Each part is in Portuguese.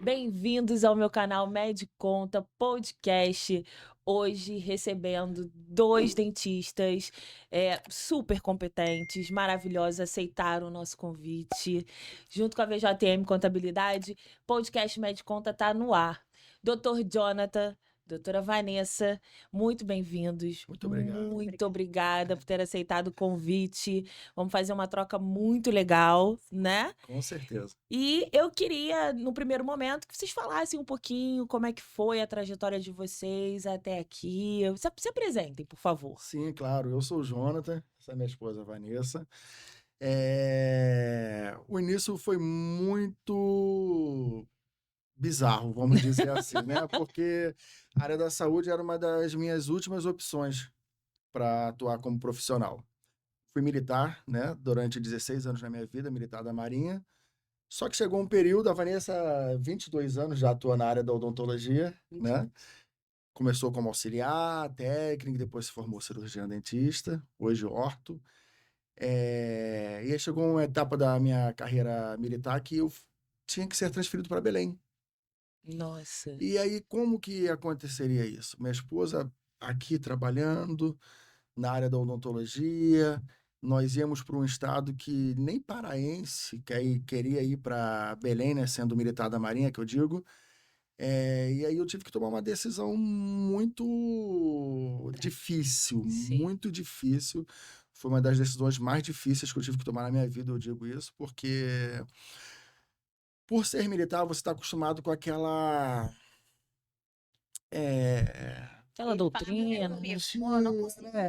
Bem-vindos ao meu canal Med Conta Podcast. Hoje recebendo dois dentistas super competentes, maravilhosos, aceitaram o nosso convite. Junto com a VJM Contabilidade, podcast Med Conta está no ar. Dr. Jonathan, doutora Vanessa, muito bem-vindos. Muito obrigado. Muito obrigada por ter aceitado o convite. Vamos fazer uma troca muito legal, né? Com certeza. E eu queria, no primeiro momento, que vocês falassem um pouquinho como é que foi a trajetória de vocês até aqui. Se apresentem, por favor. Sim, claro. Eu sou o Jonathan, essa é minha esposa Vanessa. O início foi muito bizarro, vamos dizer assim, né? Porque a área da saúde era uma das minhas últimas opções para atuar como profissional. Fui militar, né? Durante 16 anos na minha vida, militar da Marinha. Só que chegou um período, a Vanessa, 22 anos, já atua na área da odontologia, né? Começou como auxiliar, técnico, depois se formou cirurgião dentista, hoje orto. E aí chegou uma etapa da minha carreira militar que eu tinha que ser transferido para Belém. Nossa. E aí, como que aconteceria isso? Minha esposa aqui trabalhando na área da odontologia, nós íamos para um estado que nem paraense queria ir para Belém, né, sendo militar da Marinha, que eu digo. E aí eu tive que tomar uma decisão muito difícil, Sim. muito difícil. Foi uma das decisões mais difíceis que eu tive que tomar na minha vida, eu digo isso, porque por ser militar, você está acostumado com aquela. Aquela doutrina. Não consigo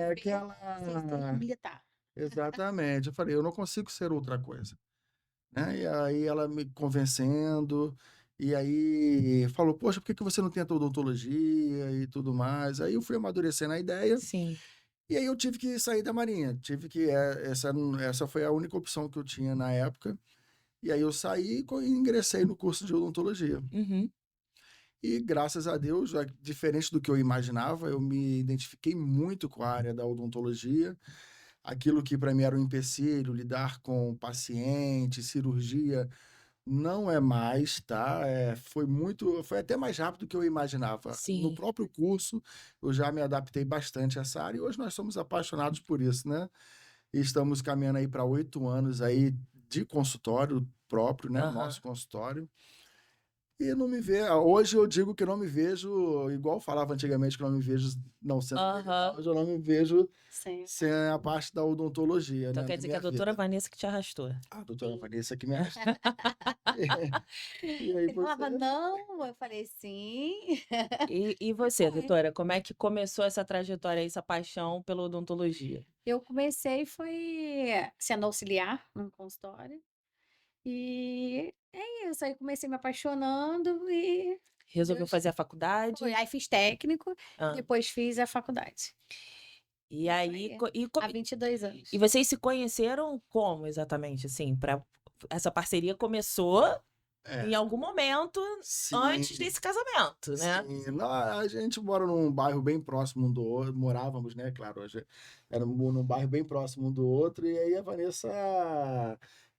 Aquela. ser militar. Exatamente. Eu falei, eu não consigo ser outra coisa. Né? E aí ela me convencendo, e aí falou, poxa, por que você não tenta odontologia e tudo mais? Aí eu fui amadurecendo a ideia, Sim. e aí eu tive que sair da Marinha. Essa foi a única opção que eu tinha na época. E aí eu saí e ingressei no curso de odontologia. Uhum. E graças a Deus, diferente do que eu imaginava, eu me identifiquei muito com a área da odontologia. Aquilo que para mim era um empecilho, lidar com paciente, cirurgia, não é mais, tá? Foi até mais rápido do que eu imaginava. Sim. No próprio curso, eu já me adaptei bastante a essa área e hoje nós somos apaixonados por isso, né? E estamos caminhando aí para 8 anos aí de consultório próprio, né? Aham. Nosso consultório. E não me vê. Hoje eu digo que não me vejo, igual falava antigamente que não me vejo não sendo militar. Aham. Hoje eu não me vejo Sim. sem a parte da odontologia, Então né? quer Na dizer que a minha doutora vida. Vanessa que te arrastou. A doutora Sim. Vanessa que me arrastou. E aí Ele falava, você... não, eu falei, sim. E você, doutora, como é que começou essa trajetória, essa paixão pela odontologia? Eu comecei, foi sendo auxiliar no consultório. E é isso, aí comecei me apaixonando e Resolveu Deus fazer a faculdade? foi. Aí fiz técnico, Ah. depois fiz a faculdade. E aí, Há 22 anos. e vocês se conheceram como exatamente, assim, essa parceria começou em algum momento Sim, antes desse casamento, né? sim. A gente mora num bairro bem próximo um do outro, morávamos, né? Claro, hoje éramos num bairro bem próximo um do outro, e aí a Vanessa,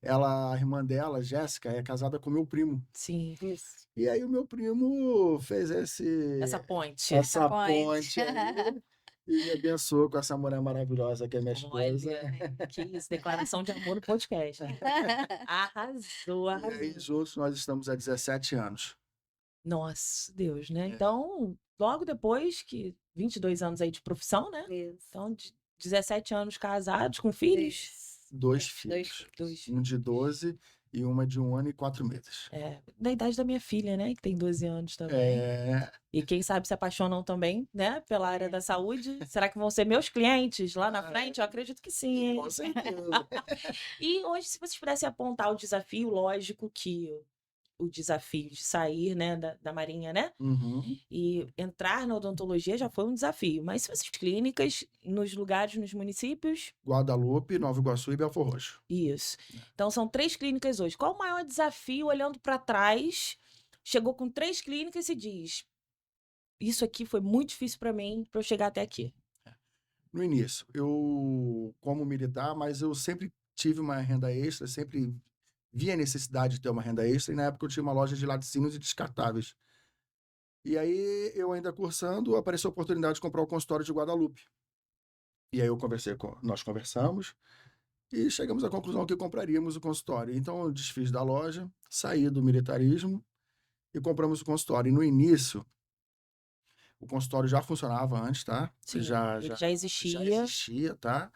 a irmã dela, Jéssica, é casada com meu primo. Sim. Isso. E aí o meu primo fez Essa ponte. essa ponte. ponte aí e me abençoou com essa mulher maravilhosa que é minha esposa. Olha, que isso, declaração de amor no podcast. Arrasou, E arrasou. aí juntos nós estamos há 17 anos. Nossa, Deus, né? Então, logo depois que 22 anos aí de profissão, né? Isso. Então, 17 anos casados com filhos. Isso. 2 filhos. Dois. Um de 12 e uma de 1 ano e 4 meses. Da idade da minha filha, né? Que tem 12 anos também. E quem sabe se apaixonam também, né? Pela área da saúde. Será que vão ser meus clientes lá na frente? Eu acredito que sim, hein? Com certeza. E hoje, se vocês pudessem apontar o desafio, lógico que o desafio de sair, né, da Marinha, né? Uhum. E entrar na odontologia já foi um desafio. Mas se vocês clínicas nos lugares, nos municípios, Guadalupe, Nova Iguaçu e Belfor Roxo. isso. Então são 3 clínicas hoje. Qual o maior desafio olhando para trás? Chegou com 3 clínicas e diz: isso aqui foi muito difícil para mim para eu chegar até aqui. No início, eu como militar, mas eu sempre tive uma renda extra, sempre vi a necessidade de ter uma renda extra, e na época eu tinha uma loja de laticínios e descartáveis. E aí, eu ainda cursando, apareceu a oportunidade de comprar o consultório de Guadalupe. E aí nós conversamos e chegamos à conclusão que compraríamos o consultório. Então, eu desfiz da loja, saí do militarismo e compramos o consultório. E no início, o consultório já funcionava antes, tá? Sim, Já, ele já, já já existia. existia, tá?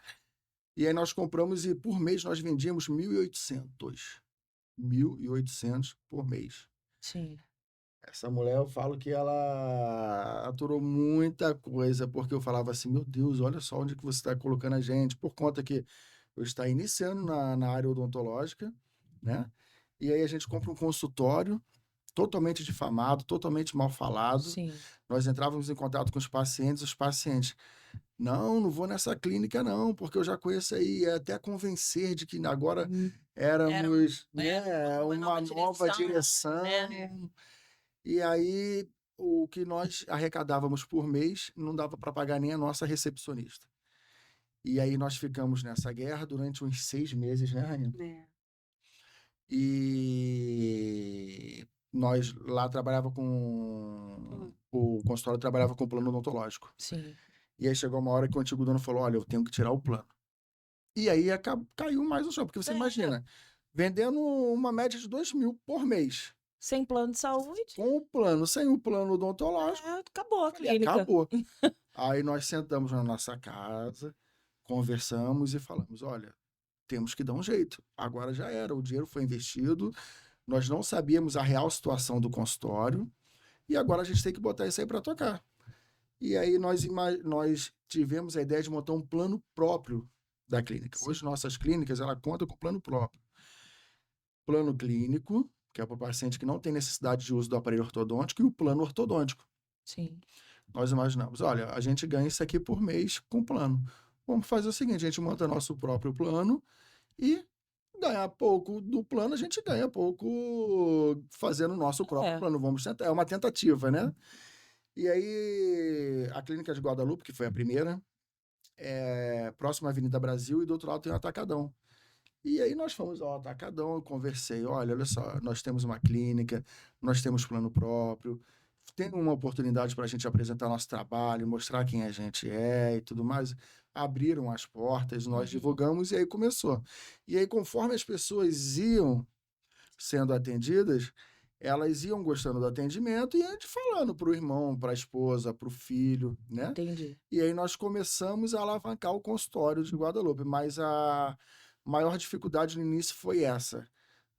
E aí nós compramos e por mês nós vendíamos 1.800. 1.800 por mês. Sim. Essa mulher, eu falo que ela aturou muita coisa, porque eu falava assim, meu Deus, olha só onde que você está colocando a gente, por conta que eu estava iniciando na área odontológica, né? E aí a gente compra um consultório totalmente difamado, totalmente mal falado. Sim. Nós entrávamos em contato com os pacientes, não vou nessa clínica não, porque eu já conheço aí, até convencer de que agora éramos, né, uma nova direção. né? E aí, o que nós arrecadávamos por mês não dava para pagar nem a nossa recepcionista. E aí nós ficamos nessa guerra durante uns 6 meses, né, Rainha? É. E nós lá trabalhava o consultório trabalhava com plano odontológico. Sim. E aí chegou uma hora que o antigo dono falou, olha, eu tenho que tirar o plano. E aí caiu mais o chão, porque você imagina, vendendo uma média de 2.000 por mês. Sem plano de saúde. Com o plano, sem o plano odontológico, Acabou a falei, clínica. acabou. Aí nós sentamos na nossa casa, conversamos e falamos, olha, temos que dar um jeito. Agora já era, o dinheiro foi investido, nós não sabíamos a real situação do consultório, e agora a gente tem que botar isso aí para tocar. E aí nós tivemos a ideia de montar um plano próprio da clínica. Sim. Hoje nossas clínicas, ela conta com plano próprio. Plano clínico, que é para o paciente que não tem necessidade de uso do aparelho ortodôntico, e o plano ortodôntico. Sim. Nós imaginamos, olha, a gente ganha isso aqui por mês com o plano. Vamos fazer o seguinte, a gente monta nosso próprio plano e ganhar pouco do plano, a gente ganha pouco fazendo o nosso próprio plano. Vamos tentar, é uma tentativa, né? E aí, a Clínica de Guadalupe, que foi a primeira, próxima à Avenida Brasil, e do outro lado tem o Atacadão. E aí nós fomos ao Atacadão, eu conversei, olha só, nós temos uma clínica, nós temos plano próprio, tem uma oportunidade para a gente apresentar nosso trabalho, mostrar quem a gente é e tudo mais. Abriram as portas, nós divulgamos e aí começou. E aí, conforme as pessoas iam sendo atendidas, elas iam gostando do atendimento e iam falando para o irmão, para a esposa, para o filho, né? Entendi. E aí nós começamos a alavancar o consultório de Guadalupe, mas a maior dificuldade no início foi essa,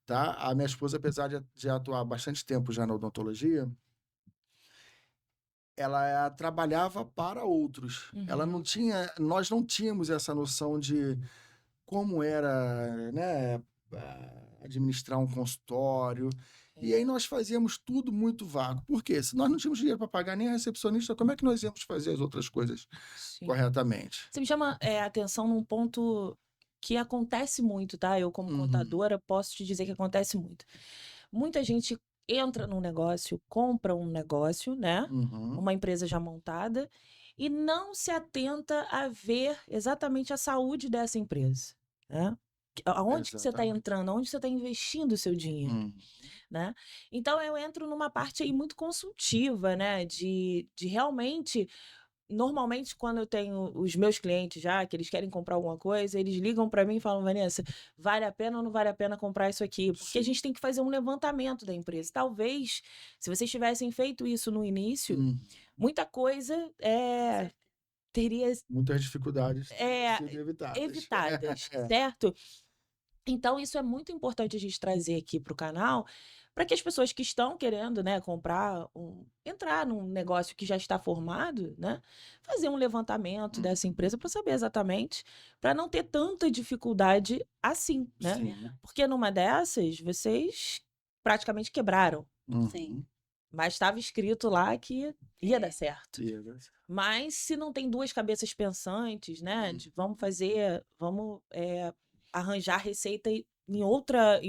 tá? A minha esposa, apesar de atuar bastante tempo já na odontologia, ela trabalhava para outros. Ela não tinha, nós não tínhamos essa noção de como era, né, administrar um consultório. E aí nós fazíamos tudo muito vago. Por quê? Se nós não tínhamos dinheiro para pagar nem a recepcionista, como é que nós íamos fazer as outras coisas corretamente? Você me chama a atenção num ponto que acontece muito, tá? Eu, como contadora, posso te dizer que acontece muito. Muita gente entra num negócio, compra um negócio, né? Uma empresa já montada, e não se atenta a ver exatamente a saúde dessa empresa, né? Aonde que você está entrando, aonde você está investindo o seu dinheiro, né? Então, eu entro numa parte aí muito consultiva, né? De realmente... Normalmente, quando eu tenho os meus clientes já, que eles querem comprar alguma coisa, eles ligam para mim e falam, Vanessa, vale a pena ou não vale a pena comprar isso aqui? Porque a gente tem que fazer um levantamento da empresa. Talvez, se vocês tivessem feito isso no início, muita coisa teria... Muitas dificuldades sido evitadas. Certo? Então, isso é muito importante a gente trazer aqui para o canal, para que as pessoas que estão querendo, né, entrar num negócio que já está formado, né, fazer um levantamento dessa empresa para saber exatamente, para não ter tanta dificuldade assim, né? Sim. Porque numa dessas, vocês praticamente quebraram. Sim. Mas estava escrito lá que ia dar certo. Ia dar certo. Mas se não tem duas cabeças pensantes, né, de vamos arranjar receita em outra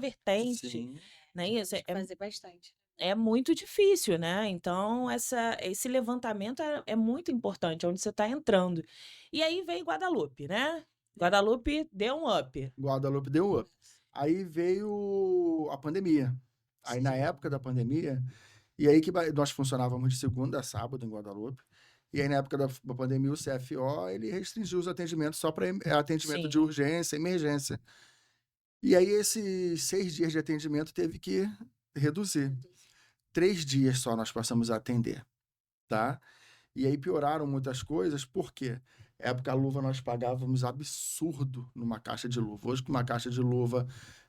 vertente, Sim. né? Isso Fazer bastante. é muito difícil, né? Então, esse levantamento é muito importante, onde você está entrando. E aí vem Guadalupe, né? Guadalupe deu um up. Guadalupe deu up. Aí veio a pandemia. Aí, na Sim. época da pandemia, e aí que nós funcionávamos de segunda a sábado em Guadalupe. E aí, na época da pandemia, o CFO, ele restringiu os atendimentos só para atendimento de Sim. urgência, emergência. E aí, esses 6 dias de atendimento teve que reduzir. 3 dias só nós passamos a atender, tá? E aí pioraram muitas coisas, por quê? Época a luva nós pagávamos absurdo numa caixa de luva. Hoje, que uma caixa de luva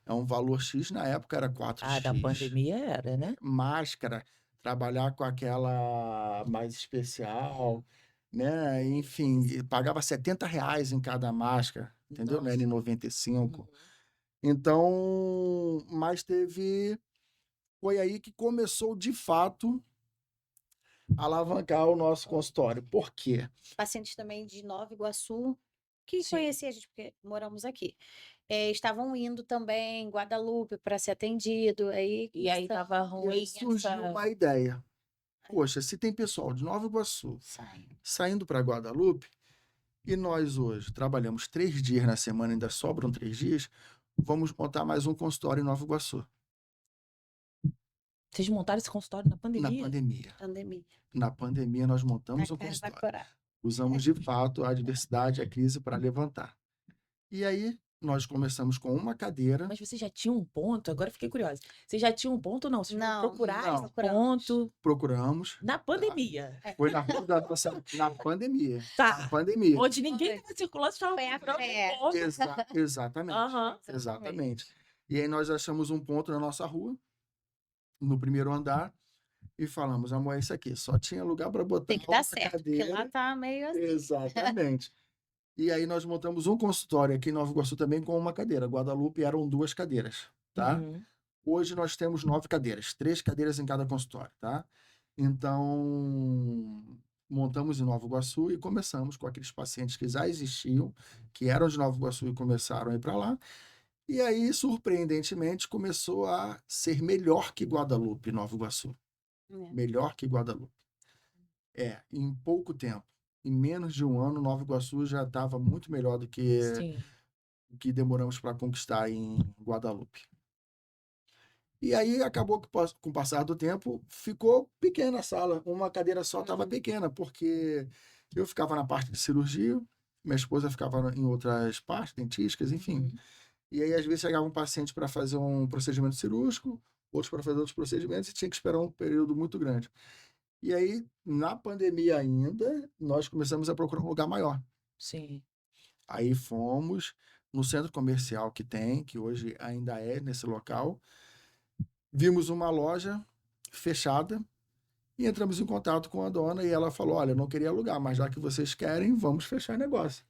é um valor X, na época era 4x. Da pandemia era, né? Máscara, trabalhar com aquela mais especial, né? Enfim, e pagava R$ 70 em cada máscara, entendeu? Na Nossa. N95. Uhum. Então, foi aí que começou de fato a alavancar o nosso consultório. Por quê? Pacientes também de Nova Iguaçu, que Sim. conhecia a gente, porque moramos aqui. Estavam indo também em Guadalupe para ser atendido. E aí tava E aí ruim surgiu essa... uma ideia. Poxa, se tem pessoal de Nova Iguaçu Sai. saindo para Guadalupe, e nós hoje trabalhamos 3 dias na semana, ainda sobram 3 dias, vamos montar mais um consultório em Nova Iguaçu. Vocês montaram esse consultório na Na pandemia? pandemia. Pandemia. Na pandemia, nós A montamos um cara vai consultório. corar. Usamos, de fato, a adversidade, a crise para levantar. E aí, nós começamos com uma cadeira. Mas você já tinha um ponto? Agora eu fiquei curiosa. Você já tinha um ponto ou não? Vocês foram Não, procurar não. esse ponto Procuramos. na pandemia. Foi na rua da nossa... Na pandemia. Tá. Na pandemia. Onde ninguém estava circulando, você estava Foi a procurando fé. um ponto. Exatamente. Aham. Exatamente. E aí nós achamos um ponto na nossa rua, no primeiro andar, e falamos, amor, é isso aqui. Só tinha lugar para botar Tem que uma dar certo, porque cadeira. lá tá meio assim. Exatamente. E aí nós montamos um consultório aqui em Nova Iguaçu também com uma cadeira. Guadalupe eram 2 cadeiras, tá? Uhum. Hoje nós temos 9 cadeiras, 3 cadeiras em cada consultório, tá? Então, montamos em Nova Iguaçu e começamos com aqueles pacientes que já existiam, que eram de Nova Iguaçu e começaram a ir para lá. E aí, surpreendentemente, começou a ser melhor que Guadalupe, Nova Iguaçu. Melhor que Guadalupe. Em pouco tempo. Em menos de um ano, Nova Iguaçu já estava muito melhor do que Sim. o que demoramos para conquistar em Guadalupe. E aí acabou que, com o passar do tempo, ficou pequena a sala. Uma cadeira só estava pequena, porque eu ficava na parte de cirurgia, minha esposa ficava em outras partes, dentísticas, enfim. Uhum. E aí, às vezes, chegava um paciente para fazer um procedimento cirúrgico, outros para fazer outros procedimentos, e tinha que esperar um período muito grande. E aí, na pandemia ainda, nós começamos a procurar um lugar maior. Sim. Aí fomos no centro comercial que tem, que hoje ainda é nesse local. Vimos uma loja fechada e entramos em contato com a dona e ela falou, olha, eu não queria alugar, mas já que vocês querem, vamos fechar negócio.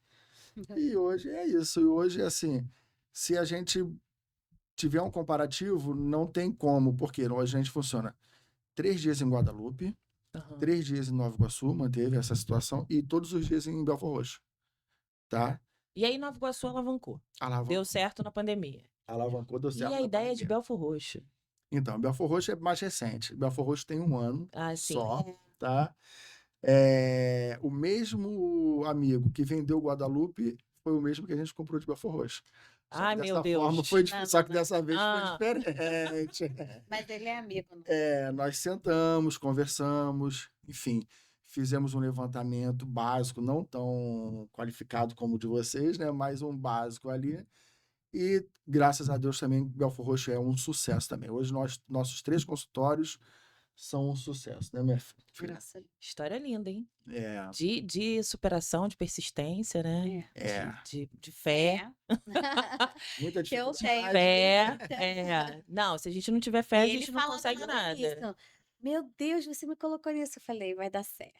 E hoje é isso. E hoje, assim, se a gente tiver um comparativo, não tem como, porque hoje a gente funciona 3 dias em Guadalupe, 3 dias em Nova Iguaçu, manteve essa situação, e todos os dias em Belford Roxo, tá? E aí Nova Iguaçu alavancou. Deu certo na pandemia. Alavancou, deu certo. E a ideia de Belford Roxo? Então, Belford Roxo é mais recente. Belford Roxo tem 1 ano só, tá? O mesmo amigo que vendeu Guadalupe foi o mesmo que a gente comprou de Belford Roxo. Ai, meu Dessa Deus. forma só que dessa vez foi diferente. Mas ele é amigo, não? Nós sentamos, conversamos, enfim, fizemos um levantamento básico, não tão qualificado como o de vocês, né? Mas um básico ali. E, graças a Deus, também Belford Roxo é um sucesso também. Hoje, nossos 3 consultórios são um sucesso, né, minha filha? Nossa, História linda, hein? É, De superação, de persistência, né? é. De fé. Muita que eu dificuldade. tenho. Fé. Não, se a gente não tiver fé, a E ele gente não falando consegue tudo nada. isso. Meu Deus, você me colocou nisso. Eu falei, vai dar certo.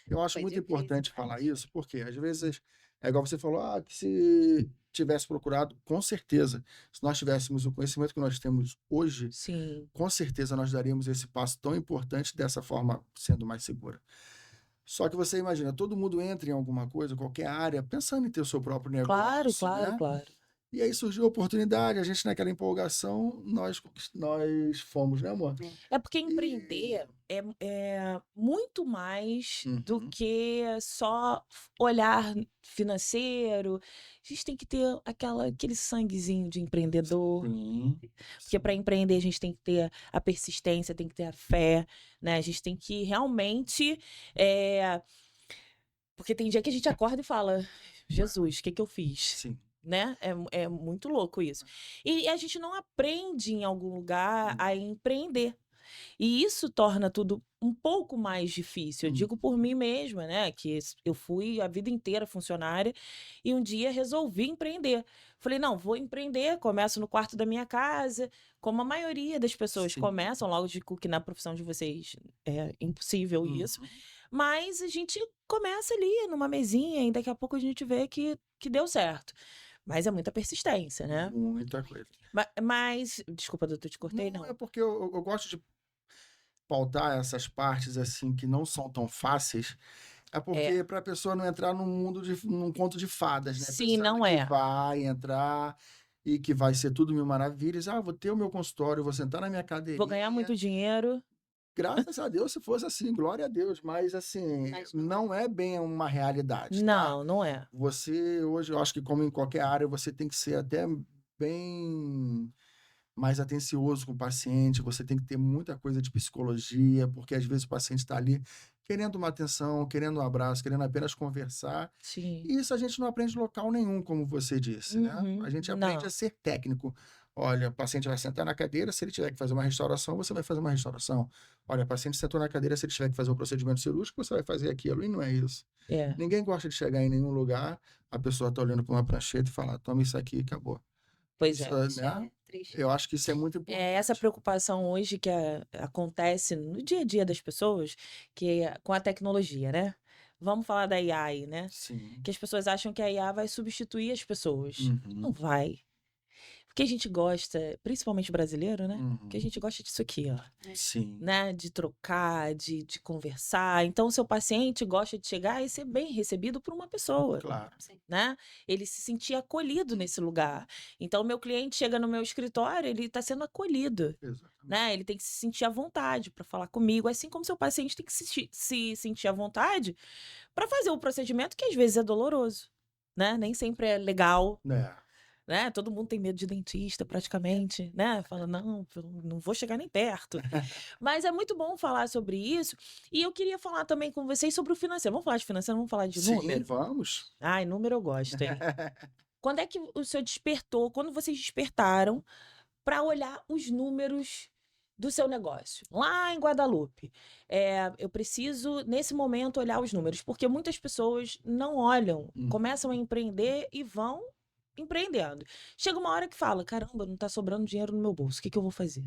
Eu acho Foi muito difícil, importante mas- falar isso, porque às vezes é igual você falou, que se tivesse procurado, com certeza, se nós tivéssemos o conhecimento que nós temos hoje, Sim. com certeza nós daríamos esse passo tão importante dessa forma, sendo mais segura. Só que você imagina, todo mundo entra em alguma coisa, qualquer área, pensando em ter o seu próprio negócio, Claro. né? E aí surgiu a oportunidade, a gente naquela empolgação, nós fomos, né, amor? É porque E... empreender é muito mais do Uhum. que só olhar financeiro. A gente tem que ter aquele sanguezinho de empreendedor. Sim, Porque para sim. empreender a gente tem que ter a persistência, tem que ter a fé, né? A gente tem que realmente. Porque tem dia que a gente acorda e fala: Jesus, o que eu fiz? Sim. Né? É muito louco isso. E a gente não aprende em algum lugar a empreender. E isso torna tudo um pouco mais difícil. Eu digo por mim mesma, né? Que eu fui a vida inteira funcionária e um dia resolvi empreender. Falei, não, vou empreender, começo no quarto da minha casa, como a maioria das pessoas Sim. começam, logo de que na profissão de vocês é impossível isso. Uhum. Mas a gente começa ali numa mesinha e daqui a pouco a gente vê que deu certo. Mas é muita persistência, né? Muita coisa. Mas desculpa, doutor, te cortei, Não, não. é porque eu gosto de pautar essas partes, assim, que não são tão fáceis, é É. porque para a pessoa não entrar num conto de fadas, né? Sim, Pensando não que é. vai entrar e que vai ser tudo mil maravilhas. Ah, vou ter o meu consultório, vou sentar na minha Vou cadeirinha. ganhar muito dinheiro. Graças a Deus, se fosse assim, glória a Deus. Mas, assim, Mas não é bem uma realidade, tá? Não, não é. Você, hoje, eu acho que como em qualquer área, você tem que ser até bem mais atencioso com o paciente, você tem que ter muita coisa de psicologia, porque às vezes o paciente está ali querendo uma atenção, querendo um abraço, querendo apenas conversar. Sim. E isso a gente não aprende em local nenhum, como você disse, né? A gente aprende Não. a ser técnico. Olha, o paciente vai sentar na cadeira, se ele tiver que fazer uma restauração, você vai fazer uma restauração. Olha, o paciente sentou na cadeira, se ele tiver que fazer um procedimento cirúrgico, você vai fazer aquilo. E não é isso. É. Ninguém gosta de chegar em nenhum lugar, a pessoa está olhando para uma prancheta e falar, toma isso aqui e acabou. Pois Isso, é. isso né? é triste. Eu acho que isso é muito É essa importante. preocupação hoje que acontece no dia a dia das pessoas, que é com a tecnologia, né? Vamos falar da AI, né? Sim. Que as pessoas acham que a IA vai substituir as pessoas. Não Uhum. vai. Porque a gente gosta, principalmente brasileiro, né? Que a Uhum. gente gosta disso aqui, ó. Sim. Né? De trocar, de conversar. Então, o seu paciente gosta de chegar e ser bem recebido por uma pessoa. Claro. Sim. Né? Ele se sentir acolhido nesse lugar. Então, o meu cliente chega no meu escritório, ele está sendo acolhido. Exatamente. Né? Ele tem que se sentir à vontade para falar comigo, assim como seu paciente tem que se sentir à vontade para fazer o procedimento que às vezes é doloroso. Né? Nem sempre é legal. É. Né? Todo mundo tem medo de dentista, praticamente, né? Fala, não, eu não vou chegar nem perto. Mas é muito bom falar sobre isso. E eu queria falar também com vocês sobre o financeiro. Vamos falar de financeiro, vamos falar de Sim, número? vamos. Ai, número eu gosto, hein? Quando é que o senhor despertou, quando vocês despertaram para olhar os números do seu negócio? Lá em Guadalupe, eu preciso, nesse momento, olhar os números, porque muitas pessoas não olham, começam a empreender e vão empreendendo. Chega uma hora que fala, caramba, não tá sobrando dinheiro no meu bolso, o que eu vou fazer?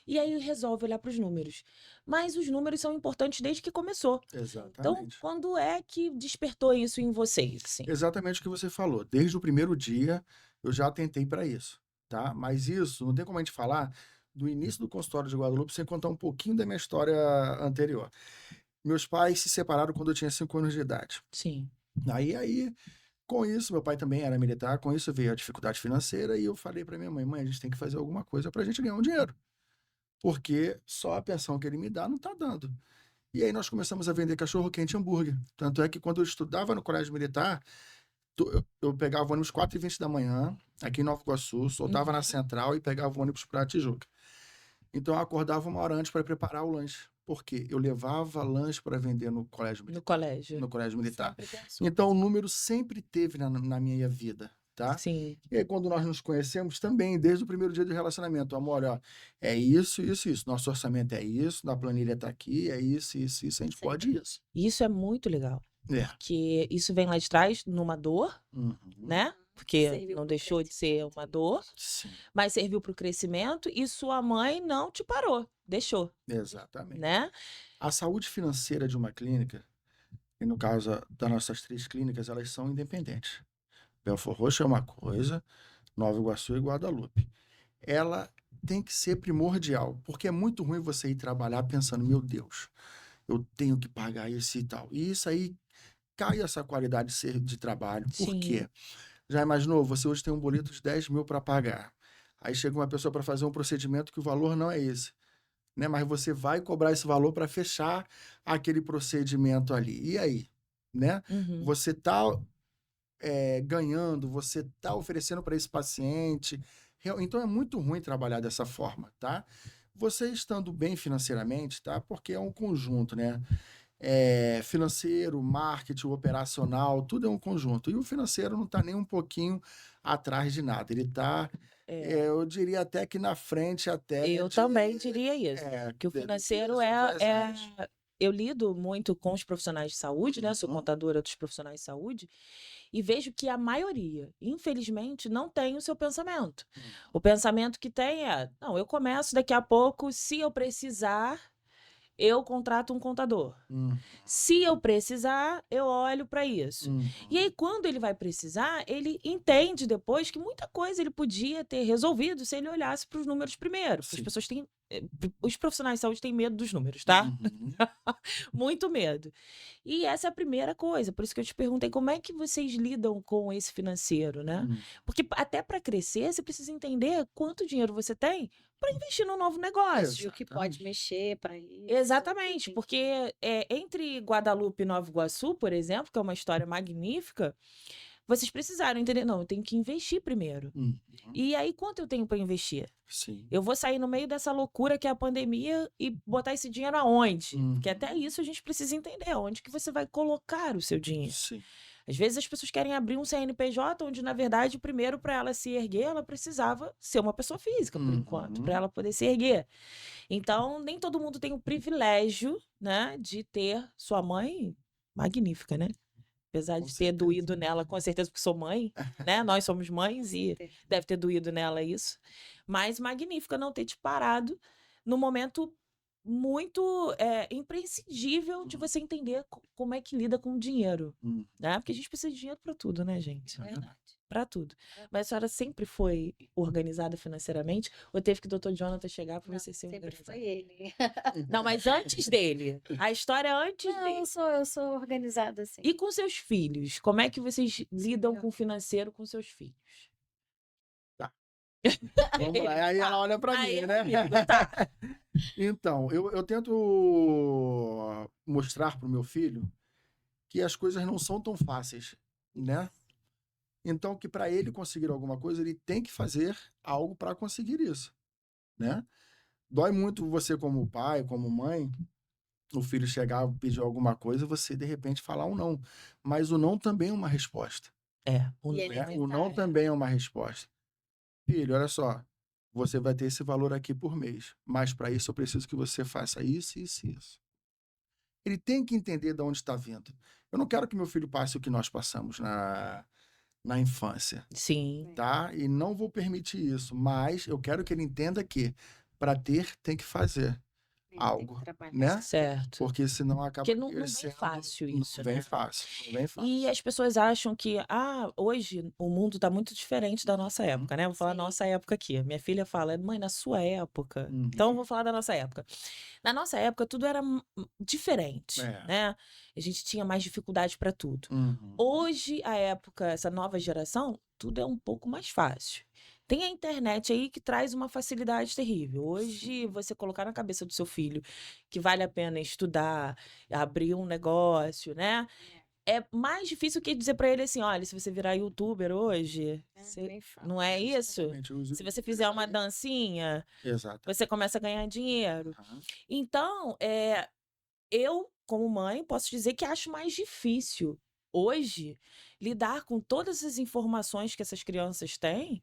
E aí resolve olhar para os números. Mas os números são importantes desde que começou. Então, Exatamente. quando é que despertou isso em vocês? Assim? Exatamente o que você falou. Desde o primeiro dia, eu já tentei para isso, tá? Mas isso, não tem como a gente falar do início do consultório de Guadalupe sem contar um pouquinho da minha história anterior. Meus pais se separaram quando eu tinha 5 anos de idade. Sim. Aí, com isso, meu pai também era militar, com isso veio a dificuldade financeira e eu falei para minha mãe, mãe, a gente tem que fazer alguma coisa para a gente ganhar um dinheiro. Porque só a pensão que ele me dá não está dando. E aí nós começamos a vender cachorro-quente e hambúrguer. Tanto é que quando eu estudava no colégio militar, eu pegava o ônibus 4h20 da manhã, aqui em Nova Iguaçu, soltava na central e pegava o ônibus para Tijuca. Então eu acordava 1 hora antes para preparar o lanche. Porque eu levava lanche para vender no colégio militar. No colégio militar. Então o número sempre teve na minha vida, tá? Sim. E aí quando nós nos conhecemos também, desde o primeiro dia do relacionamento, amor, ó, é isso, isso, isso. Nosso orçamento é isso, na planilha tá aqui, é isso, isso, isso, a gente pode isso. Isso é muito legal. É. Porque isso vem lá de trás numa dor, né? Porque Serviu não pro deixou de ser uma dor, Sim, mas serviu para o crescimento e sua mãe não te parou, deixou, exatamente. né? A saúde financeira de uma clínica, e no caso das nossas 3 clínicas, elas são independentes. Belford Roxo é uma coisa, Nova Iguaçu e Guadalupe. Ela tem que ser primordial, porque é muito ruim você ir trabalhar pensando, meu Deus, eu tenho que pagar isso e tal. E isso aí cai essa qualidade de trabalho. Por Sim. quê? Já imaginou? Você hoje tem um boleto de 10 mil para pagar. Aí chega uma pessoa para fazer um procedimento que o valor não é esse, né? Mas você vai cobrar esse valor para fechar aquele procedimento ali. E aí, né? Uhum. Você está ganhando, você está oferecendo para esse paciente. Então é muito ruim trabalhar dessa forma, tá? Você estando bem financeiramente, tá? Porque é um conjunto, né? Financeiro, marketing, operacional, tudo é um conjunto. E o financeiro não está nem um pouquinho atrás de nada. Ele está, eu diria até que na frente até Eu também diria isso, que o das financeiro outras áreas. eu lido muito com os profissionais de saúde, né? Sou Uhum. contadora dos profissionais de saúde e vejo que a maioria, infelizmente, não tem o seu pensamento. O pensamento que tem é, não, eu começo daqui a pouco, se eu precisar, eu contrato um contador. Uhum. Se eu precisar, eu olho para isso. E aí, Uhum. quando ele vai precisar, ele entende depois que muita coisa ele podia ter resolvido se ele olhasse para os números primeiro. Porque as Sim. pessoas têm. Os profissionais de saúde têm medo dos números, tá? Uhum. Muito medo. E essa é a primeira coisa. Por isso que eu te perguntei como é que vocês lidam com esse financeiro, né? Uhum. Porque até para crescer, você precisa entender quanto dinheiro você tem para investir num novo negócio. E o que pode mexer para isso. Exatamente, porque entre Guadalupe e Nova Iguaçu, por exemplo, que é uma história magnífica, vocês precisaram entender, não, eu tenho que investir primeiro. Uhum. E aí, quanto eu tenho para investir? Sim. Eu vou sair no meio dessa loucura que é a pandemia e botar esse dinheiro aonde? Porque até Uhum. isso a gente precisa entender, onde que você vai colocar o seu dinheiro. Sim. Às vezes as pessoas querem abrir um CNPJ, onde, na verdade, primeiro, para ela se erguer, ela precisava ser uma pessoa física, por enquanto, para Uhum. ela poder se erguer. Então, nem todo mundo tem o privilégio, né, de ter sua mãe magnífica, né? Apesar Com de ter certeza. doído nela, com certeza, porque sou mãe, né? Nós somos mães e certeza. deve ter doído nela isso. Mas magnífica não ter te parado no momento muito imprescindível de você entender como é que lida com o dinheiro, Uhum. né? Porque a gente precisa de dinheiro para tudo, né, gente? Verdade. Para tudo. Mas a senhora sempre foi organizada financeiramente ou teve que o Dr. Jonathan chegar para Não, você ser sempre organizada? foi ele. Não, mas antes dele. A história é antes Não, dele. eu sou organizada assim. E com seus filhos? Como é que vocês lidam com o financeiro com seus filhos? Vamos lá. Aí ela olha para Aí mim, né? amigo, tá. Então, eu tento mostrar pro meu filho que as coisas não são tão fáceis, né? Então, que para ele conseguir alguma coisa, ele tem que fazer algo para conseguir isso, né? Dói muito você como pai, como mãe, o filho chegar e pedir alguma coisa, você de repente falar um não. Mas o não também é uma resposta, O E ele né? vai O não estar. também é uma resposta. Filho, olha só, você vai ter esse valor aqui por mês, mas para isso eu preciso que você faça isso, isso e isso. Ele tem que entender de onde está vindo. Eu não quero que meu filho passe o que nós passamos na infância, Sim. tá? E não vou permitir isso, mas eu quero que ele entenda que para ter tem que fazer Ele tem algo, que trabalhar. né? Certo. Porque senão acaba Porque não vem crescendo. fácil isso, Não vem né? fácil, não vem fácil. E as pessoas acham que, hoje o mundo tá muito diferente da nossa Uhum. época, né? Vou falar Sim. nossa época aqui. Minha filha fala, mãe, na sua época. Então eu vou falar da nossa época. Na nossa época, tudo era diferente, É. né? A gente tinha mais dificuldade para tudo. Uhum. Hoje, a época, essa nova geração, tudo é um pouco mais fácil. Tem a internet aí que traz uma facilidade terrível. Hoje, você colocar na cabeça do seu filho que vale a pena estudar, abrir um negócio, né? É mais difícil que dizer para ele assim, olha, se você virar youtuber hoje, Bem fácil. não é isso? Exatamente, eu uso Se você isso fizer uma aí. dancinha, Exato. você começa a ganhar dinheiro. Aham. Então, eu, como mãe, posso dizer que acho mais difícil hoje lidar com todas as informações que essas crianças têm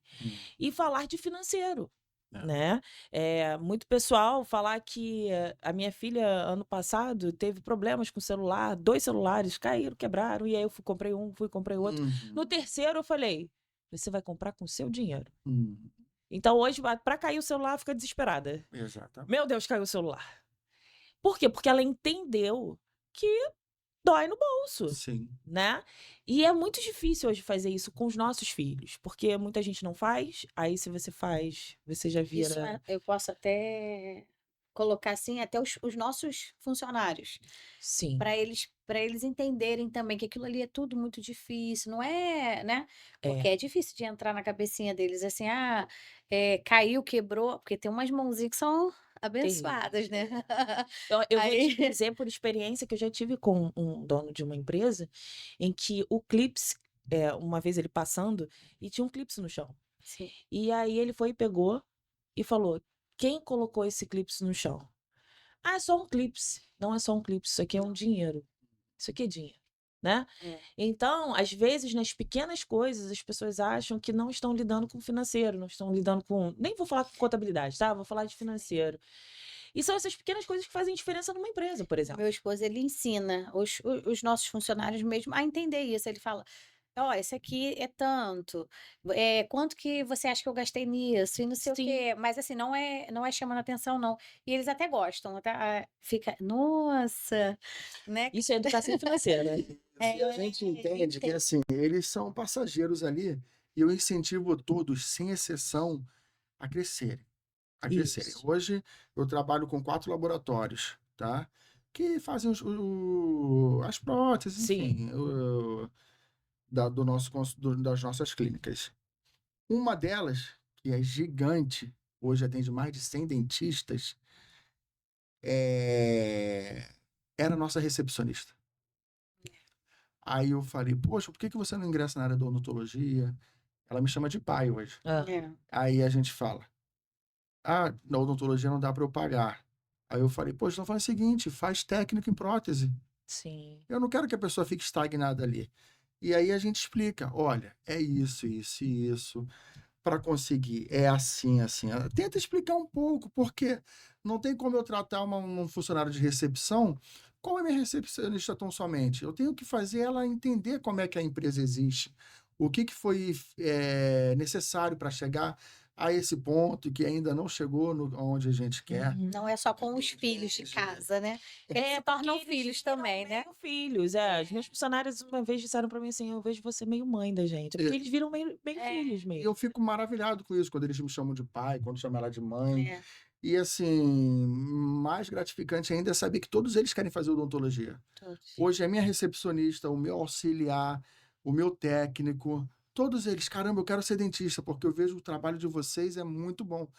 e falar de financeiro, É. né? Muito pessoal falar que a minha filha, ano passado, teve problemas com o celular, 2 celulares caíram, quebraram, e aí eu comprei um, comprei outro. No Uhum. terceiro, eu falei, você vai comprar com o seu dinheiro. Uhum. Então, hoje, para cair o celular, fica desesperada. Exatamente. Meu Deus, caiu o celular. Por quê? Porque ela entendeu que dói no bolso, Sim. né? E é muito difícil hoje fazer isso com os nossos filhos, porque muita gente não faz, aí se você faz, você já Isso vira... eu posso até colocar assim, até os nossos funcionários, Sim, para eles entenderem também que aquilo ali é tudo muito difícil, não é, né? Porque é é difícil de entrar na cabecinha deles assim, caiu, quebrou, porque tem umas mãozinhas que são terrível. abençoadas, né? Eu vou te Aí, dizer por experiência que eu já tive com um dono de uma empresa, em que o clips, uma vez ele passando, e tinha um clips no chão. sim, E aí ele foi e pegou e falou: "Quem colocou esse clips no chão?". "Ah, é só um clips". "Não é só um clips, isso aqui é um não, dinheiro. Isso aqui é dinheiro", né. é, Então, às vezes, nas pequenas coisas, as pessoas acham que não estão lidando com financeiro, não estão lidando com, nem vou falar com contabilidade, tá, vou falar de sim. financeiro. E são essas pequenas coisas que fazem diferença numa empresa, por O exemplo. meu esposo, ele ensina os nossos funcionários mesmo a entender isso. Ele fala: "Ó, esse aqui é tanto, quanto que você acha que eu gastei nisso e não sei o Sim, quê", mas assim, não é chamando atenção não. E eles até gostam, fica: "Nossa", né. isso é educação financeira. E a gente entende que, Entende. assim, eles são passageiros ali, e eu incentivo todos, sem exceção, a crescerem, a crescerem. Isso. Hoje eu trabalho com 4 laboratórios, tá, que fazem as próteses, Sim. enfim, do nosso das nossas clínicas. Uma delas, que é gigante, hoje atende mais de 100 dentistas, eh, era a nossa recepcionista. Aí eu falei: "Poxa, por que que você não ingressa na área da odontologia?" Ela me chama de pai hoje. Hã. É, Aí a gente fala: "Ah, na odontologia não dá para eu pagar". Aí eu falei: "Poxa, então faz o seguinte, faz técnico em prótese. Sim. Eu não quero que a pessoa fique estagnada ali". E aí a gente explica: "Olha, é isso, isso e isso. Para conseguir é assim, assim". Tenta explicar um pouco, porque não tem como eu tratar um funcionário de recepção como a minha recepcionista tão somente. Eu tenho que fazer ela entender como é que a empresa existe, o que que foi, necessário para chegar a esse ponto e que ainda não chegou no aonde a gente quer. Uhum. não é só com os filhos de casa, né, eles se Porque tornam eles filhos viram também, né. meio filhos, é. Os meus funcionários uma vez disseram pra mim assim: "Eu vejo você meio mãe da gente". É porque eles viram meio É, filhos E eu mesmo. fico maravilhado com isso, quando eles me chamam de pai, quando chamam ela de mãe. é, E assim, mais gratificante ainda é saber que todos eles querem fazer odontologia. todos. Hoje é minha recepcionista, o meu auxiliar, o meu técnico, todos eles: "Caramba, eu quero ser dentista, porque eu vejo o trabalho de vocês é muito bom".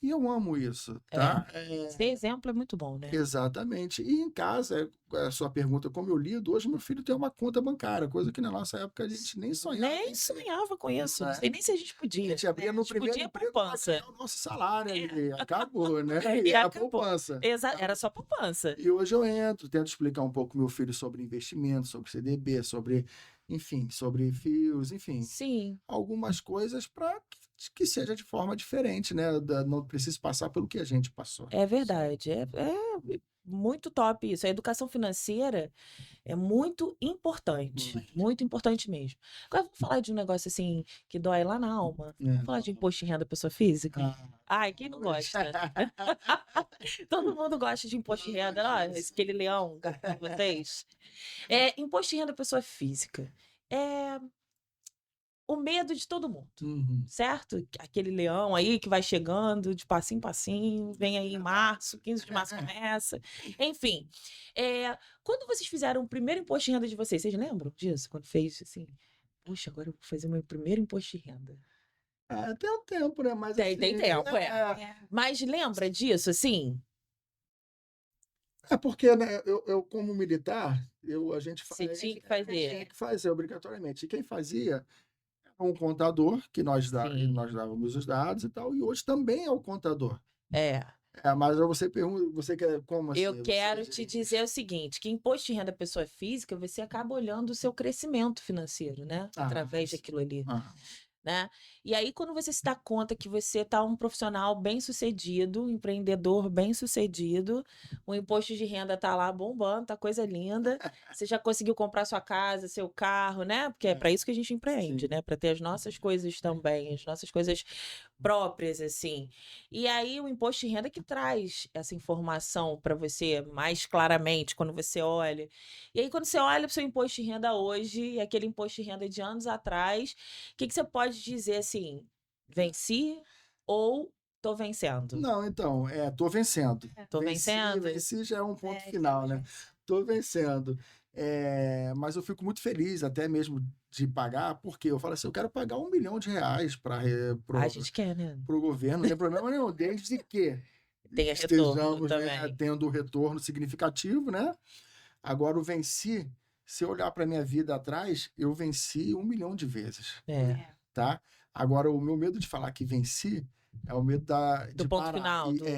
E eu amo isso, É. tá? Ser exemplo é muito bom, né. Exatamente. E em casa, a sua pergunta como eu lido, hoje meu filho tem uma conta bancária, coisa que na nossa época a gente nem sonhava Nem em ter, sonhava com isso, não né? sei nem se a gente A podia. gente abria É. no A gente primeiro podia emprego para poupança. ganhar o nosso salário ali, acabou, né? E E era acabou. poupança. Era só poupança. E hoje eu entro, tento explicar um pouco pro meu filho sobre investimento, sobre CDB, sobre, enfim, sobre fios, enfim, Sim. algumas coisas para que seja de forma diferente, né? Não precise passar pelo que a gente passou. É verdade, é muito top isso. A educação financeira é muito importante mesmo. Agora vamos falar de um negócio, assim, que dói lá na alma. Vamos falar de Então, imposto de renda pessoa física? ah, Ai, quem não vamos. gosta? Todo mundo gosta de imposto de renda, ó, aquele leão de vocês. Imposto de renda pessoa física. É o medo de todo mundo, Uhum. certo? Aquele leão aí que vai chegando de passinho em passinho, vem aí em março, 15 de março começa. Enfim, quando vocês fizeram o primeiro imposto de renda de vocês lembram disso? Quando fez assim, puxa, agora eu vou fazer o meu primeiro imposto de renda. É, tem um tempo, né? Mas Tem assim, tempo, é. É, Mas lembra disso, assim? é porque, né, eu como militar, a gente Você tinha que tinha fazer. que fazer obrigatoriamente. E quem fazia era um contador, que nós Sim, dávamos os dados e tal, e hoje também é o contador. é. Mas aí você pergunta, você quer como Eu assim? Você quero te dizer diz: o seguinte, que imposto de renda pessoa física, você acaba olhando o seu crescimento financeiro, né? Através sim. daquilo ali. Aham. Né. E aí quando você se dá conta que você tá um profissional bem-sucedido, um empreendedor bem-sucedido, o imposto de renda tá lá bombando, tá coisa linda, você já conseguiu comprar sua casa, seu carro, né, porque é É, para isso que a gente empreende, sim. né, para ter as nossas coisas também, as nossas coisas próprias, assim. E aí o imposto de renda que traz essa informação para você mais claramente quando você olha. E aí quando você olha para o seu imposto de renda hoje e aquele imposto de renda de anos atrás, que você pode dizer assim: "Venci" ou tô vencendo. Não, então, tô vencendo. Tô vencendo. Venci já é um ponto É, final, né? exatamente. Tô vencendo. Mas eu fico muito feliz até mesmo de pagar, porque eu falo assim, eu quero pagar R$ 1 milhão para A gente quer, né? o governo, não tem problema nenhum, desde que Tenha retorno estejamos, né, também. tendo um retorno significativo, né? Agora, o venci, se eu olhar para minha vida atrás, eu venci 1 milhão de vezes, É. tá? Agora, o meu medo de falar que venci é o medo Do de ponto parar. final, acabou.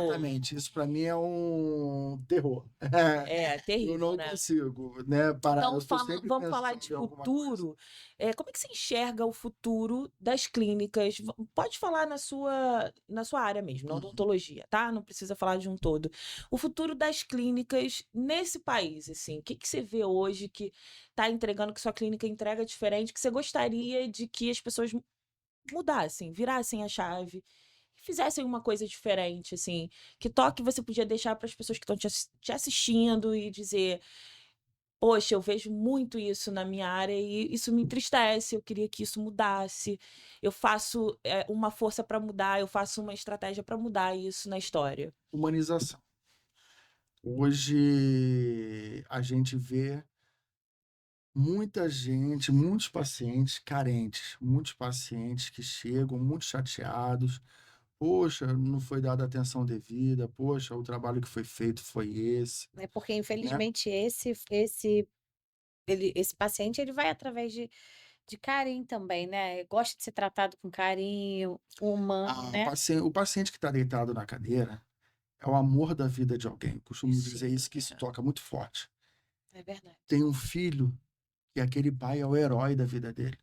Exatamente. Isso para mim é um terror. É Eu terrível, não né? consigo, né, parar. Então, Eu estou sempre vamos falar de pensando em alguma coisa. futuro. Como é que você enxerga o futuro das clínicas? Pode falar na sua área mesmo, na Uhum. odontologia, tá? Não precisa falar de um todo. O futuro das clínicas nesse país, assim, o que que você vê hoje que está entregando, que sua clínica entrega diferente, que você gostaria de que as pessoas mudassem, virassem a chave e fizessem uma coisa diferente, assim? Que toque você podia deixar para as pessoas que estão te assistindo e dizer: poxa, eu vejo muito isso na minha área e isso me entristece, eu queria que isso mudasse. Eu faço uma força para mudar, eu faço uma estratégia para mudar isso na história. Humanização. Hoje a gente vê muita gente, muitos pacientes carentes, muitos pacientes que chegam muito chateados. Poxa, não foi dada atenção devida. Poxa, o trabalho que foi feito foi esse, É porque, né? infelizmente, esse paciente ele vai através de carinho também, né? Gosta de ser tratado com carinho, humano, né? O paciente que está deitado na cadeira é o amor da vida de alguém. Eu costumo dizer Sim, isso, que isso toca muito forte. É verdade. Tem um filho que aquele pai é o herói da vida dele.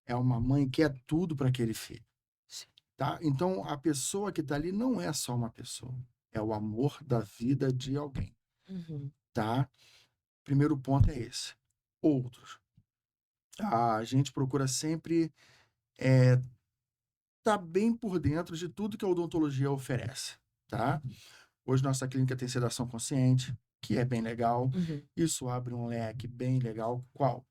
É uma mãe que é tudo para aquele filho. sim. Tá? Então, a pessoa que está ali não é só uma pessoa, é o amor da vida de alguém, Uhum. tá? Primeiro ponto é esse. Outros. A gente procura sempre tá bem por dentro de tudo que a odontologia oferece, tá? Hoje nossa clínica tem sedação consciente, que é bem legal. Uhum. Isso abre um leque bem legal. Qual?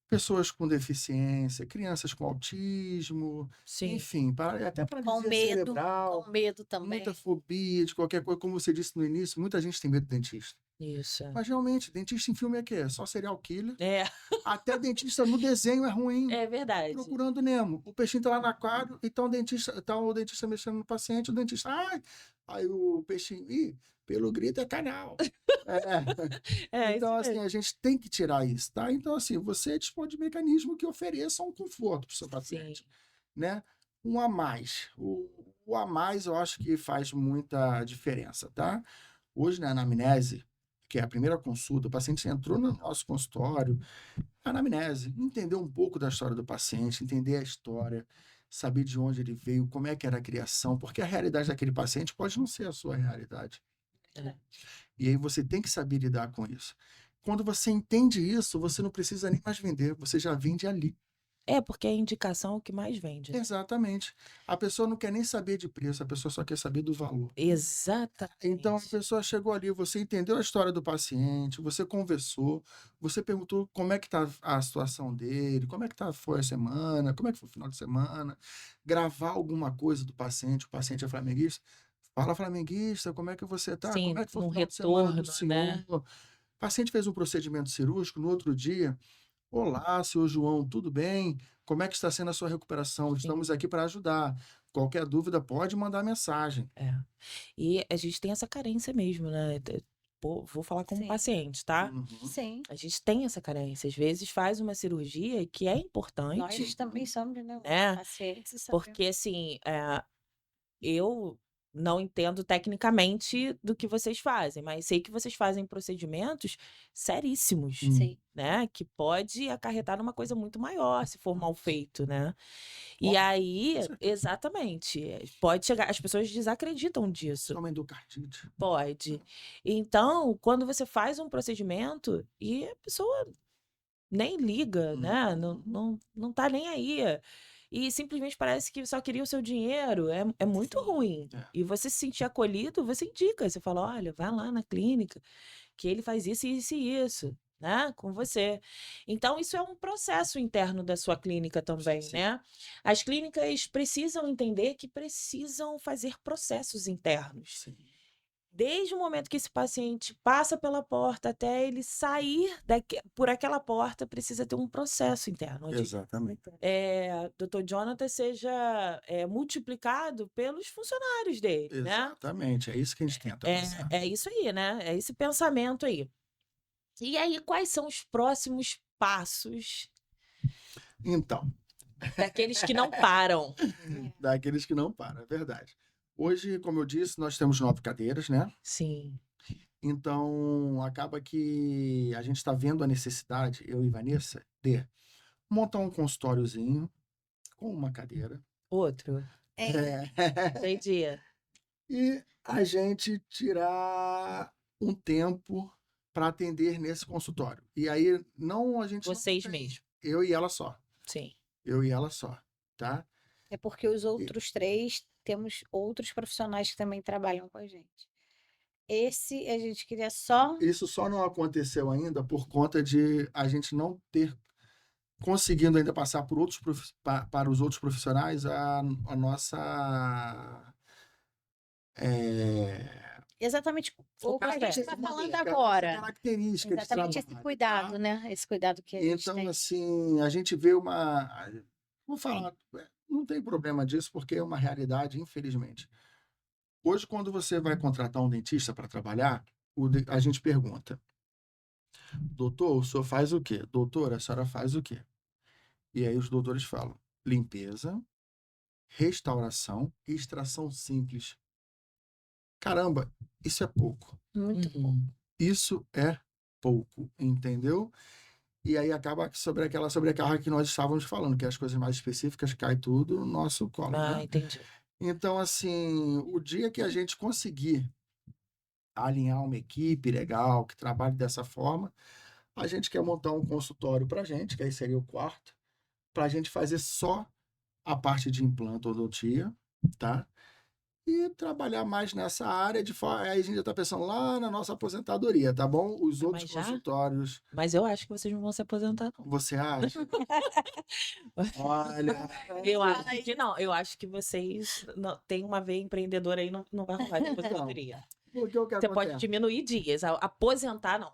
Pessoas com deficiência, crianças com autismo, Sim. enfim, até Com paralisia medo, cerebral. com medo também. Muita fobia de qualquer coisa, como você disse no início, muita gente tem medo do dentista. Isso. Mas realmente, dentista em filme é quê? Só serial killer. É, Até dentista no desenho é ruim. é verdade. Procurando Nemo. O peixinho tá lá no aquário e tá o dentista mexendo no paciente, o dentista, ai, aí o peixinho, pelo grito é canal. Então, Isso assim, mesmo. a gente tem que tirar isso, tá? Então, assim, você dispõe de mecanismo que ofereça um conforto para o seu paciente, Sim. né? Um a mais. O a mais eu acho que faz muita diferença, tá? Hoje, na anamnese, que é a primeira consulta, o paciente entrou no nosso consultório, anamnese, entender um pouco da história do paciente, entender a história, saber de onde ele veio, como é que era a criação, porque a realidade daquele paciente pode não ser a sua realidade. É. E aí você tem que saber lidar com isso. Quando você entende isso, você não precisa nem mais vender, você já vende ali. Porque a indicação é o que mais vende, né? Exatamente. A pessoa não quer nem saber de preço, a pessoa só quer saber do valor. Exatamente. Então a pessoa chegou ali, você entendeu a história do paciente, você conversou, você perguntou como é que está a situação dele, como é que foi a semana, como é que foi o final de semana, gravar alguma coisa do paciente, o paciente é flamenguista, fala flamenguista, como é que você está, Sim, como é que foi o num final de semana do retorno, né? senhor? O paciente fez um procedimento cirúrgico no outro dia, olá, senhor João, tudo bem? Como é que está sendo a sua recuperação? Estamos Sim. aqui para ajudar. Qualquer dúvida pode mandar mensagem. E a gente tem essa carência mesmo, né? Vou falar como Sim. paciente, tá? Uhum. Sim. A gente tem essa carência. Às vezes faz uma cirurgia que é importante, Nós também somos, né? né? Pacientes e sabemos. Porque, assim, eu não entendo tecnicamente do que vocês fazem, mas sei que vocês fazem procedimentos seríssimos, Sim. né? Que pode acarretar numa coisa muito maior se for mal feito, né? E Óbvio, aí, com certeza. exatamente, pode chegar, as pessoas desacreditam disso. Toma endocardite. Pode. Então, quando você faz um procedimento e a pessoa nem liga, né? Não tá nem aí. E simplesmente parece que só queria o seu dinheiro. É muito Sim. ruim. É. E você se sentir acolhido, você indica. Você fala, olha, vai lá na clínica, que ele faz isso, isso e isso. né, com você. Então isso é um processo interno da sua clínica também, Sim. né. As clínicas precisam entender que precisam fazer processos internos. Sim. Desde o momento que esse paciente passa pela porta até ele sair por aquela porta, precisa ter um processo interno, onde Exatamente. Dr. Jonathan seja multiplicado pelos funcionários dele, né. Exatamente. É isso que a gente tenta passar. É isso aí, né, é esse pensamento aí. E aí, quais são os próximos passos Então, daqueles que não param? daqueles que não param, é verdade. Hoje, como eu disse, nós temos 9 cadeiras, né? Sim. Então, acaba que a gente está vendo a necessidade, eu e Vanessa, de montar um consultóriozinho com uma cadeira. Outro. Entendi. E a gente tirar um tempo para atender nesse consultório. E aí, não a gente não Vocês tem- mesmo. Eu e ela só. Sim. Eu e ela só, tá? É porque os outros 3 temos outros profissionais que também trabalham com a gente. Esse a gente queria só Isso só não aconteceu ainda por conta de a gente não ter conseguindo ainda passar por para os outros profissionais a nossa exatamente o que a gente está falando agora. característica de Exatamente esse trabalho, cuidado, tá? né? Esse cuidado que a gente Então, tem. assim, a gente vê vou falar, não tem problema disso, porque é uma realidade, infelizmente. Hoje, quando você vai contratar um dentista para trabalhar, a gente pergunta: doutor, o senhor faz o quê? Doutora, a senhora faz o quê? E aí os doutores falam: limpeza, restauração e extração simples. Caramba, isso é pouco. Muito bom. Uhum. Isso é pouco, entendeu? E aí acaba sobre aquela sobrecarga que nós estávamos falando, que as coisas mais específicas cai tudo no nosso colo, Ah, né? entendi. Então, assim, o dia que a gente conseguir alinhar uma equipe legal, que trabalhe dessa forma, a gente quer montar um consultório para a gente, que aí seria o quarto, para a gente fazer só a parte de implantodontia, tá? E trabalhar mais nessa área de forma. Aí a gente já está pensando lá na nossa aposentadoria, tá bom? Os outros Mas já? consultórios. Mas eu acho que vocês não vão se aposentar, não. Você acha? Olha, Eu acho que não. Eu acho que vocês têm uma veia empreendedora aí, não vai rolar de aposentadoria. porque o que Você pode acontece? diminuir dias, aposentar não.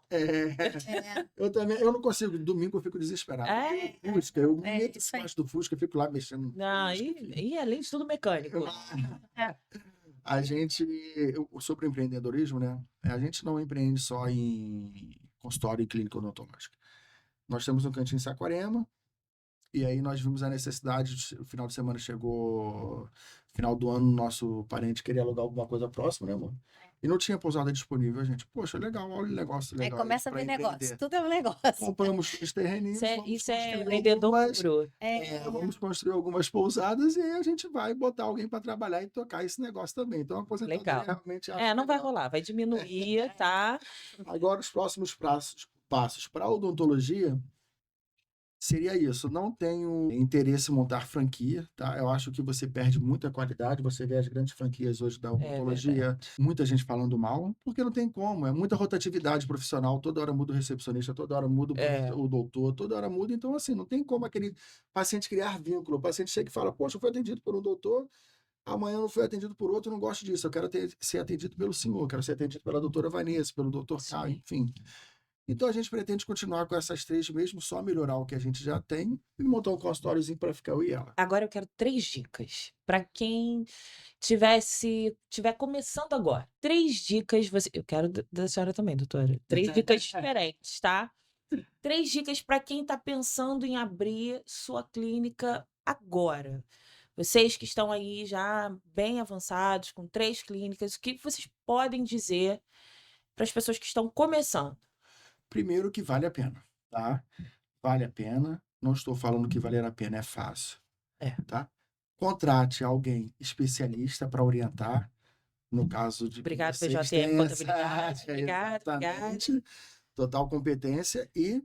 Eu também, eu não consigo, domingo eu fico desesperado. É? Fusca, eu me meto isso aí. debaixo do Fusca, eu fico lá mexendo no Não, Fusca, enfim. e além de tudo mecânico. A gente, sobre o empreendedorismo, né? A gente não empreende só em consultório e clínica odontológica. Nós temos um cantinho em Saquarema, e aí nós vimos a necessidade, o final de semana chegou, final do ano, nosso parente queria alugar alguma coisa próxima, né, amor? E não tinha pousada disponível, a gente, poxa, legal, olha o negócio Aí legal começa a pra ver negócio. empreender. Tudo é um negócio. Compramos os terreninhos, vamos Isso é construir vendedor algumas, puro. vamos construir algumas pousadas e aí a gente vai botar alguém para trabalhar e tocar esse negócio também. Então, a aposentadoria Legal. realmente acho Não vai legal. rolar, vai diminuir, tá? Agora, os próximos passos para a odontologia seria isso. Não tenho interesse em montar franquia, tá? Eu acho que você perde muita qualidade. Você vê as grandes franquias hoje da odontologia, muita gente falando mal, porque não tem como. É muita rotatividade profissional. Toda hora muda o recepcionista, toda hora muda o doutor, toda hora muda. Então, assim, não tem como aquele paciente criar vínculo. O paciente chega e fala: poxa, eu fui atendido por um doutor, amanhã eu fui atendido por outro, eu não gosto disso. Eu quero ser atendido pelo senhor, eu quero ser atendido pela doutora Vanessa, pelo doutor Caio, enfim. Então a gente pretende continuar com essas 3 mesmo, só melhorar o que a gente já tem e montar um consultóriozinho para ficar eu e ela. Agora eu quero 3 dicas para quem tiver começando agora. 3 dicas, eu quero da senhora também, doutora. 3 dicas diferentes, tá? 3 dicas para quem está pensando em abrir sua clínica agora. Vocês que estão aí já bem avançados, com 3 clínicas, o que vocês podem dizer para as pessoas que estão começando? Primeiro que vale a pena, tá? Vale a pena. Não estou falando que valer a pena é fácil, tá? Contrate alguém especialista para orientar, no caso de que Obrigado, vocês PJM têm Contabilidade. Obrigado. exatamente, total competência e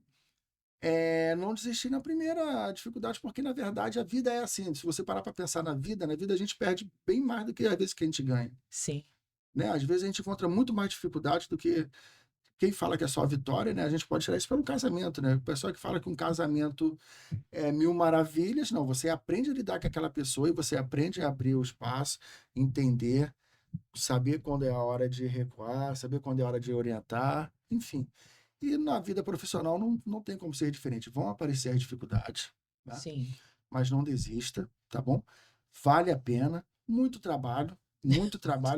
não desistir na primeira dificuldade, porque na verdade a vida é assim. Se você parar para pensar na vida a gente perde bem mais do que às vezes que a gente ganha, Sim. né? Às vezes a gente encontra muito mais dificuldade do que quem fala que é só vitória, né? A gente pode tirar isso pelo casamento, né? O pessoal que fala que um casamento é mil maravilhas, não. Você aprende a lidar com aquela pessoa e você aprende a abrir o espaço, entender, saber quando é a hora de recuar, saber quando é a hora de orientar, enfim. E na vida profissional não tem como ser diferente. Vão aparecer as dificuldades, tá? Sim. Mas não desista, tá bom? Vale a pena, muito trabalho,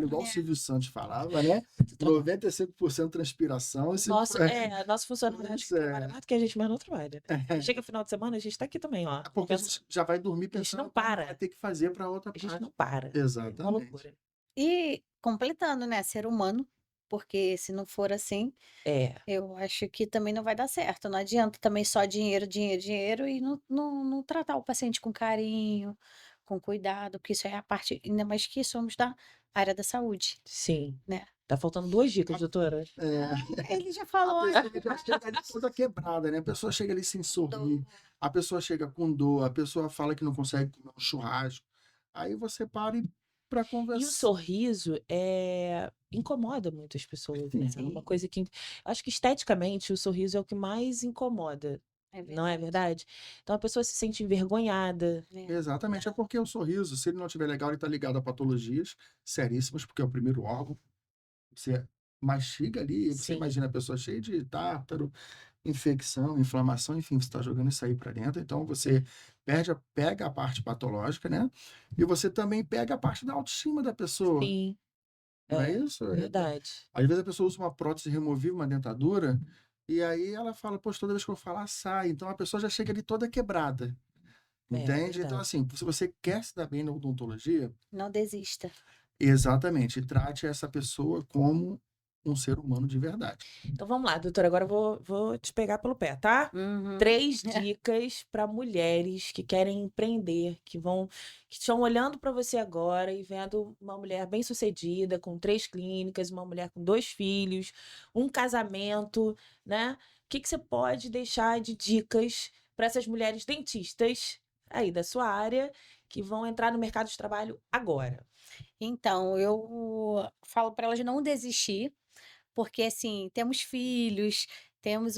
igual o Silvio Santos falava, né? 95% transpiração. Nosso funcionário acho que trabalha mais do que a gente, mas não trabalha. Chega final de semana, a gente tá aqui também, ó. Porque a gente já vai dormir A gente pensando não para. vai ter que fazer para outra A gente parte. não para. É uma Exatamente. loucura. E completando, né, ser humano, porque se não for assim, É, eu acho que também não vai dar certo. Não adianta também só dinheiro, dinheiro, dinheiro e não tratar o paciente com carinho, com cuidado, porque isso é a parte, ainda mais que somos da área da saúde, sim. né? Tá faltando 2 dicas, doutora. Ele já A falou. pessoa já chega ali toda quebrada, né? A pessoa chega ali sem sorrir, a pessoa chega com dor, a pessoa fala que não consegue comer um churrasco. Aí você para para E o conversar. sorriso incomoda muitas pessoas, né? É uma Sim. coisa que acho que esteticamente o sorriso é o que mais incomoda, É não é verdade? Então a pessoa se sente envergonhada. Exatamente, é porque o sorriso, se ele não estiver legal, ele está ligado a patologias seríssimas, porque é o primeiro órgão. Você mastiga ali, você Sim. imagina a pessoa cheia de tártaro, infecção, inflamação, enfim, você está jogando isso aí para dentro. Então você pega a parte patológica, né? E você também pega a parte da autoestima da pessoa, Sim, não é isso? verdade. Às vezes a pessoa usa uma prótese removível, uma dentadura, e aí ela fala, poxa, toda vez que eu falar, sai. Então a pessoa já chega ali toda quebrada. Entende? Então, Verdade. assim, se você quer se dar bem na odontologia, Não desista. exatamente, trate essa pessoa como um ser humano de verdade. Então vamos lá, doutora, agora eu vou te pegar pelo pé, tá? Uhum. 3 dicas para mulheres que querem empreender, que estão olhando para você agora e vendo uma mulher bem-sucedida, com 3 clínicas, uma mulher com 2 filhos, um casamento, né? O que você pode deixar de dicas para essas mulheres dentistas aí da sua área que vão entrar no mercado de trabalho agora? Então, eu falo para elas não desistir, porque assim, temos filhos, temos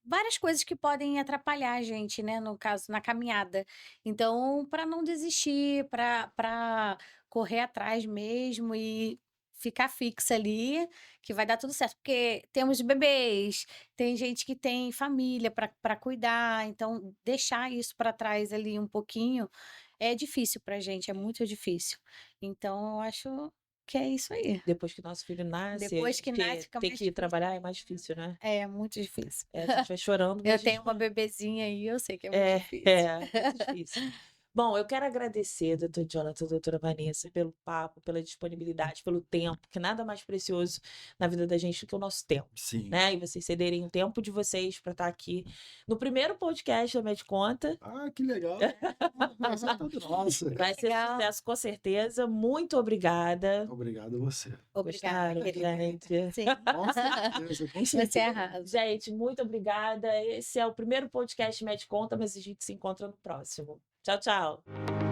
várias coisas que podem atrapalhar a gente, né? No caso, na caminhada. Então, para não desistir, para correr atrás mesmo e ficar fixa ali, que vai dar tudo certo. Porque temos bebês, tem gente que tem família para cuidar, então deixar isso para trás ali um pouquinho é difícil pra gente, é muito difícil. Então, eu acho que é isso aí. Depois que nosso filho nasce, a Depois que gente nasce, fica ter mais que ir difícil. trabalhar é mais difícil, né? É muito difícil. A gente vai chorando, mas Eu a gente tenho uma bebezinha aí, eu sei que é muito difícil. muito difícil. Bom, eu quero agradecer, doutor Jonathan, doutora Vanessa, pelo papo, pela disponibilidade, pelo tempo, que nada mais precioso na vida da gente do que o nosso tempo, Sim. né? E vocês cederem o tempo de vocês para estar aqui no primeiro podcast da Mediconta. Ah, que legal. Vai ser tudo nosso. Vai ser Legal. sucesso, com certeza. Muito obrigada. Obrigado a você. Obrigada, Gostaram, querida. gente? Sim. Com certeza, com Você certeza. arrasa. Gente, muito obrigada. Esse é o primeiro podcast Mediconta, mas a gente se encontra no próximo. Tchau, tchau.